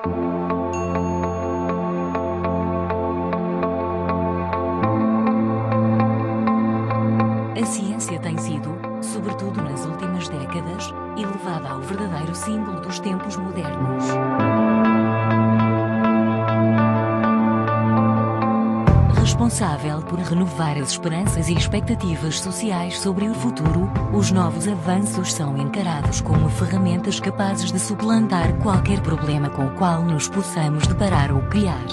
A ciência tem sido, sobretudo nas últimas décadas, elevada ao verdadeiro símbolo dos tempos modernos. Responsável por renovar as esperanças e expectativas sociais sobre o futuro, os novos avanços são encarados como ferramentas capazes de suplantar qualquer problema com o qual nos possamos deparar ou criar.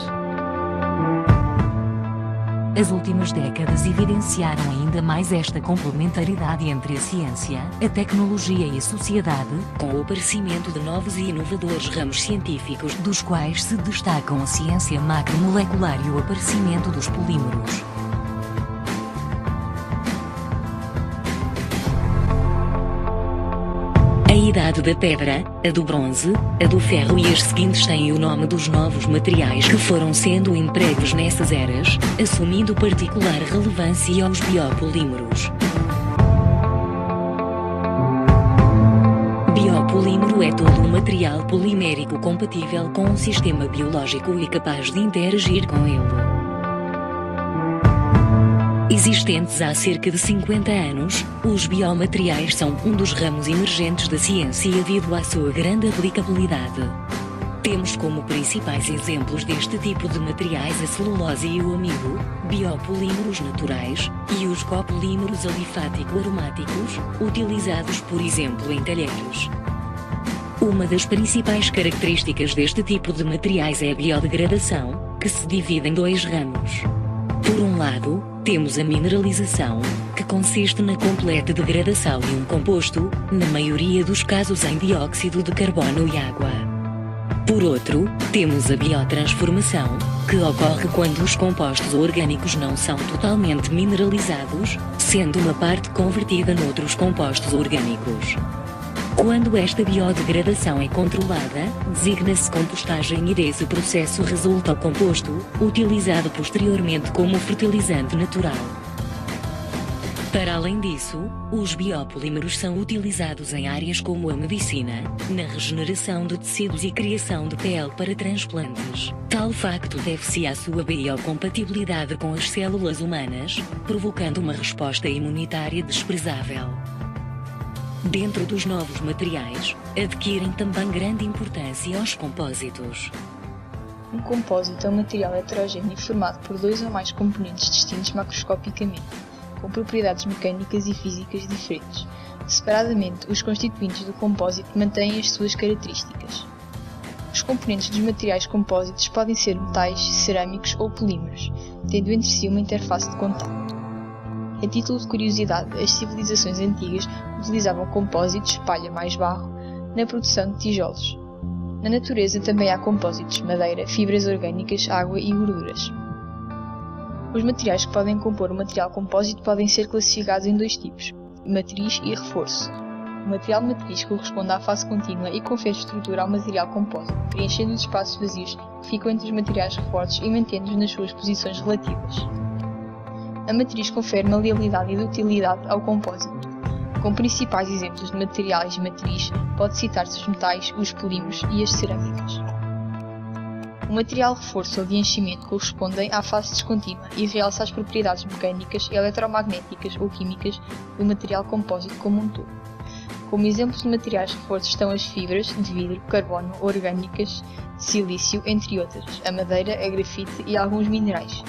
As últimas décadas evidenciaram ainda mais esta complementaridade entre a ciência, a tecnologia e a sociedade, com o aparecimento de novos e inovadores ramos científicos, dos quais se destacam a ciência macromolecular e o aparecimento dos polímeros. A Idade da Pedra, a do Bronze, a do Ferro e as seguintes têm o nome dos novos materiais que foram sendo empregos nessas eras, assumindo particular relevância aos biopolímeros. Biopolímero é todo um material polimérico compatível com um sistema biológico e capaz de interagir com ele. Existentes há cerca de 50 anos, os biomateriais são um dos ramos emergentes da ciência devido à sua grande aplicabilidade. Temos como principais exemplos deste tipo de materiais a celulose e o amido, biopolímeros naturais, e os copolímeros alifático-aromáticos, utilizados por exemplo em talheres. Uma das principais características deste tipo de materiais é a biodegradação, que se divide em dois ramos. Por um lado, temos a mineralização, que consiste na completa degradação de um composto, na maioria dos casos em dióxido de carbono e água. Por outro, temos a biotransformação, que ocorre quando os compostos orgânicos não são totalmente mineralizados, sendo uma parte convertida noutros compostos orgânicos. Quando esta biodegradação é controlada, designa-se compostagem e desse processo resulta o composto, utilizado posteriormente como fertilizante natural. Para além disso, os biopolímeros são utilizados em áreas como a medicina, na regeneração de tecidos e criação de pele para transplantes. Tal facto deve-se à sua biocompatibilidade com as células humanas, provocando uma resposta imunitária desprezável. Dentro dos novos materiais, adquirem também grande importância os compósitos. Um compósito é um material heterogéneo formado por dois ou mais componentes distintos macroscopicamente, com propriedades mecânicas e físicas diferentes. Separadamente, os constituintes do compósito mantêm as suas características. Os componentes dos materiais compósitos podem ser metais, cerâmicos ou polímeros, tendo entre si uma interface de contacto. A título de curiosidade, as civilizações antigas utilizavam compósitos, palha mais barro, na produção de tijolos. Na natureza também há compósitos, madeira, fibras orgânicas, água e gorduras. Os materiais que podem compor o material compósito podem ser classificados em dois tipos, matriz e reforço. O material matriz corresponde à fase contínua e confere estrutura ao material compósito, preenchendo os espaços vazios que ficam entre os materiais reforços e mantendo-os nas suas posições relativas. A matriz confere maleabilidade e dutilidade ao compósito. Como principais exemplos de materiais matriz, pode citar-se os metais, os polímeros e as cerâmicas. O material reforço ou de enchimento correspondem à fase descontínua e realça as propriedades mecânicas, eletromagnéticas ou químicas do material compósito como um todo. Como exemplos de materiais reforços estão as fibras de vidro, carbono, orgânicas, silício, entre outras, a madeira, a grafite e alguns minerais.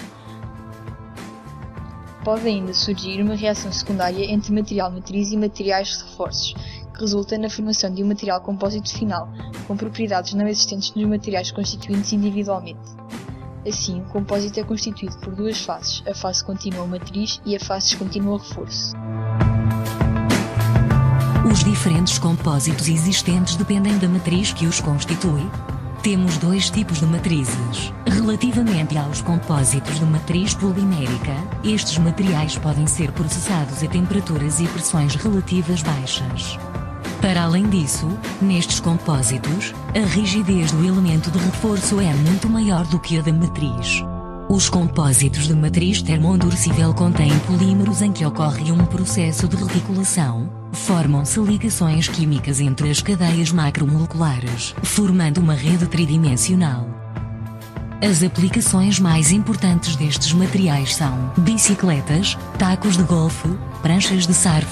Pode ainda surgir uma reação secundária entre material matriz e materiais reforços, que resulta na formação de um material compósito final, com propriedades não existentes nos materiais constituintes individualmente. Assim, o compósito é constituído por duas fases, a fase contínua matriz e a fase descontínua reforço. Os diferentes compósitos existentes dependem da matriz que os constitui. Temos dois tipos de matrizes. Relativamente aos compósitos de matriz polimérica, estes materiais podem ser processados a temperaturas e pressões relativas baixas. Para além disso, nestes compósitos, a rigidez do elemento de reforço é muito maior do que a da matriz. Os compósitos de matriz termoendurecível contêm polímeros em que ocorre um processo de reticulação, formam-se ligações químicas entre as cadeias macromoleculares, formando uma rede tridimensional. As aplicações mais importantes destes materiais são bicicletas, tacos de golfe, pranchas de surf.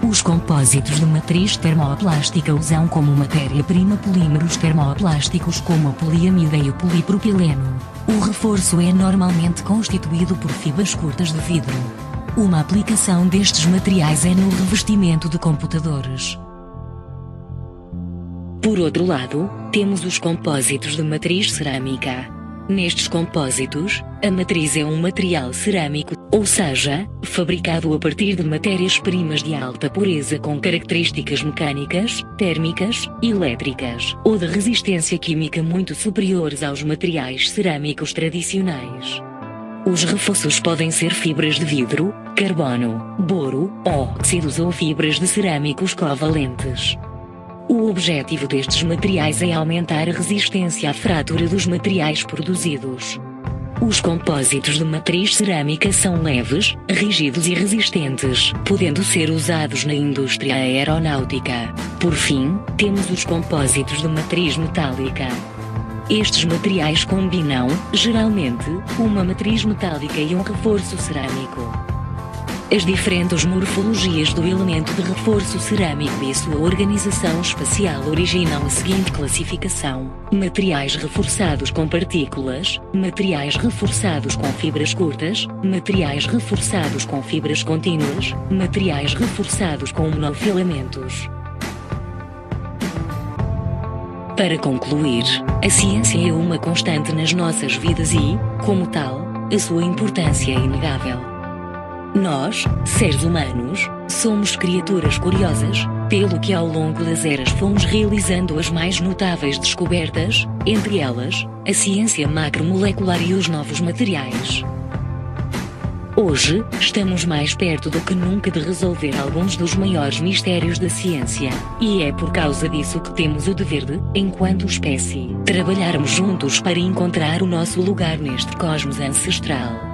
Os compósitos de matriz termoplástica usam como matéria-prima polímeros termoplásticos como a poliamida e o polipropileno. O reforço é normalmente constituído por fibras curtas de vidro. Uma aplicação destes materiais é no revestimento de computadores. Por outro lado, temos os compósitos de matriz cerâmica. Nestes compósitos, a matriz é um material cerâmico, ou seja, fabricado a partir de matérias-primas de alta pureza com características mecânicas, térmicas, elétricas, ou de resistência química muito superiores aos materiais cerâmicos tradicionais. Os reforços podem ser fibras de vidro, carbono, boro, óxidos ou fibras de cerâmicos covalentes. O objetivo destes materiais é aumentar a resistência à fratura dos materiais produzidos. Os compósitos de matriz cerâmica são leves, rígidos e resistentes, podendo ser usados na indústria aeronáutica. Por fim, temos os compósitos de matriz metálica. Estes materiais combinam, geralmente, uma matriz metálica e um reforço cerâmico. As diferentes morfologias do elemento de reforço cerâmico e sua organização espacial originam a seguinte classificação: materiais reforçados com partículas, materiais reforçados com fibras curtas, materiais reforçados com fibras contínuas, materiais reforçados com monofilamentos. Para concluir, a ciência é uma constante nas nossas vidas e, como tal, a sua importância é inegável. Nós, seres humanos, somos criaturas curiosas, pelo que ao longo das eras fomos realizando as mais notáveis descobertas, entre elas, a ciência macromolecular e os novos materiais. Hoje, estamos mais perto do que nunca de resolver alguns dos maiores mistérios da ciência, e é por causa disso que temos o dever de, enquanto espécie, trabalharmos juntos para encontrar o nosso lugar neste cosmos ancestral.